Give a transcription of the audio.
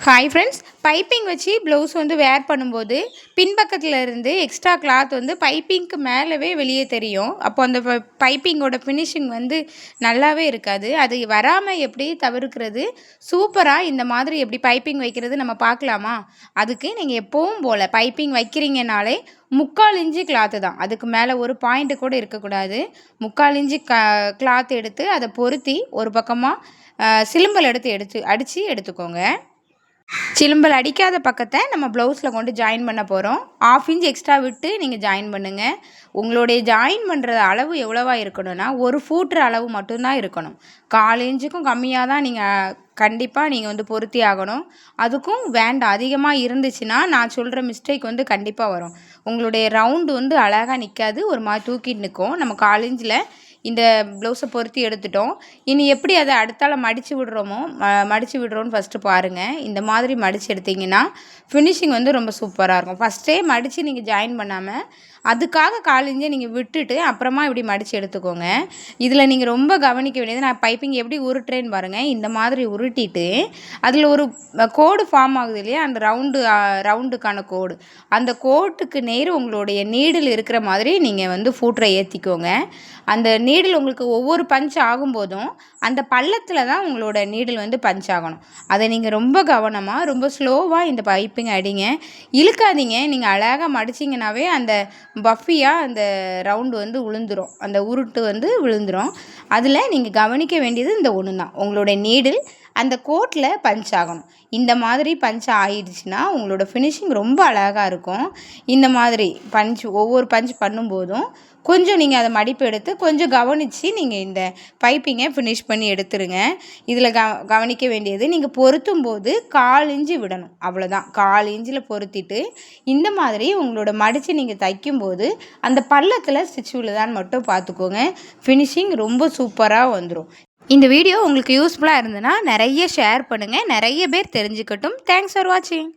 Hi friends, piping வச்சு blouse வந்து வேர் பண்ணும்போது பின்பக்கத்தில் இருந்து எக்ஸ்ட்ரா கிளாத் வந்து பைப்பிங்க்கு மேலவே வெளியே தெரியும். அப்போ அந்த பைப்பிங்கோட ஃபினிஷிங் வந்து நல்லாவே இருக்காது. அது வராமல் எப்படி தவிர்க்கிறது, சூப்பராக இந்த மாதிரி எப்படி பைப்பிங் வைக்கிறது நம்ம பார்க்கலாமா? அதுக்கு நீங்கள் எப்போவும் போல் பைப்பிங் வைக்கிறீங்கனாலே 3/4 இன்ச்சு கிளாத்து தான். அதுக்கு மேலே ஒரு பாயிண்ட்டு கூட இருக்கக்கூடாது. 3/4 இன்ச்சு கிளாத் எடுத்து அதை பொருத்தி ஒரு பக்கமாக சிலும்பல் எடுத்து எடுத்துக்கோங்க. சிலும்பல் அடிக்காத பக்கத்தை நம்ம ப்ளவுஸில் கொண்டு ஜாயின் பண்ண போகிறோம். 1/2 இன்ச் எக்ஸ்ட்ரா விட்டு நீங்கள் ஜாயின் பண்ணுங்கள். உங்களுடைய ஜாயின் பண்ணுற அளவு எவ்வளவா இருக்கணும்னா, ஒரு ஃபூட்ரு அளவு மட்டும்தான் இருக்கணும். 1/4 இன்ச்சுக்கும் கம்மியாக தான் கண்டிப்பாக நீங்கள் வந்து பொருத்தி ஆகணும். அதுக்கும் வேண்டாம், அதிகமாக இருந்துச்சுன்னா நான் சொல்கிற மிஸ்டேக் வந்து கண்டிப்பாக வரும். உங்களுடைய ரவுண்டு வந்து அழகாக நிற்காது, ஒரு மாதிரி தூக்கிட்டு நிற்கும். நம்ம 1/4 இன்ச்சில் இந்த ப்ளவுஸை பொருத்தி எடுத்துட்டோம். இனி எப்படி அதை அடுத்தால மடித்து விடுறோன்னு ஃபஸ்ட்டு பாருங்கள். இந்த மாதிரி மடித்து எடுத்திங்கன்னா ஃபினிஷிங் வந்து ரொம்ப சூப்பராக இருக்கும். ஃபஸ்ட்டே மடித்து நீங்கள் ஜாயின் பண்ணாமல் அதுக்காக 1/4 இன்ச்சை நீங்கள் விட்டுட்டு அப்புறமா இப்படி மடித்து எடுத்துக்கோங்க. இதில் நீங்கள் ரொம்ப கவனிக்க வேண்டியது, நான் பைப்பிங் எப்படி உருட்டுறேன்னு பாருங்கள். இந்த மாதிரி உருட்டிட்டு அதில் ஒரு கோடு ஃபார்ம் ஆகுது இல்லையா, அந்த ரவுண்டுக்கான கோடு, அந்த கோட்டுக்கு நேர் உங்களுடைய நீடில் இருக்கிற மாதிரி நீங்கள் வந்து ஃபூட்டரை ஏற்றிக்கோங்க. அந்த நீடில் உங்களுக்கு ஒவ்வொரு பஞ்ச் ஆகும்போதும் அந்த பள்ளத்தில் தான் உங்களோட நீடில் வந்து பஞ்ச் ஆகணும். அதை நீங்கள் ரொம்ப கவனமாக ரொம்ப ஸ்லோவாக இந்த பைப்பிங் அடிங்க, இழுக்காதீங்க. நீங்கள் அழகாக மடிச்சிங்கனாவே அந்த பஃபியாக அந்த ரவுண்டு வந்து விழுந்துடும், அந்த உருட்டு வந்து விழுந்துடும். அதில் நீங்கள் கவனிக்க வேண்டியது இந்த ஒன்று தான், உங்களுடைய நீடில் அந்த கோட்டில் பஞ்ச் ஆகணும். இந்த மாதிரி பஞ்ச் ஆகிடுச்சுன்னா உங்களோட ஃபினிஷிங் ரொம்ப அழகாக இருக்கும். இந்த மாதிரி ஒவ்வொரு பஞ்ச் பண்ணும்போதும் கொஞ்சம் நீங்கள் அதை மடிப்பு எடுத்து கொஞ்சம் கவனித்து நீங்கள் இந்த பைப்பிங்கை ஃபினிஷ் பண்ணி எடுத்துருங்க. இதில் கவனிக்க வேண்டியது, நீங்கள் பொருத்தும் போது 1/4 இன்ச்சு விடணும், அவ்வளோதான். 1/4 இன்ச்சில் பொருத்திட்டு இந்த மாதிரி உங்களோட மடித்து நீங்கள் தைக்கும்போது அந்த பள்ளத்தில் ஸ்டிச் விழுதான்னு மட்டும் பார்த்துக்கோங்க. ஃபினிஷிங் ரொம்ப சூப்பராக வந்துடும். இந்த வீடியோ உங்களுக்கு யூஸ்ஃபுல்லாக இருந்ததுன்னா நிறைய ஷேர் பண்ணுங்கள், நிறைய பேர் தெரிஞ்சுக்கட்டும். தேங்க்ஸ் ஃபார் வாட்சிங்.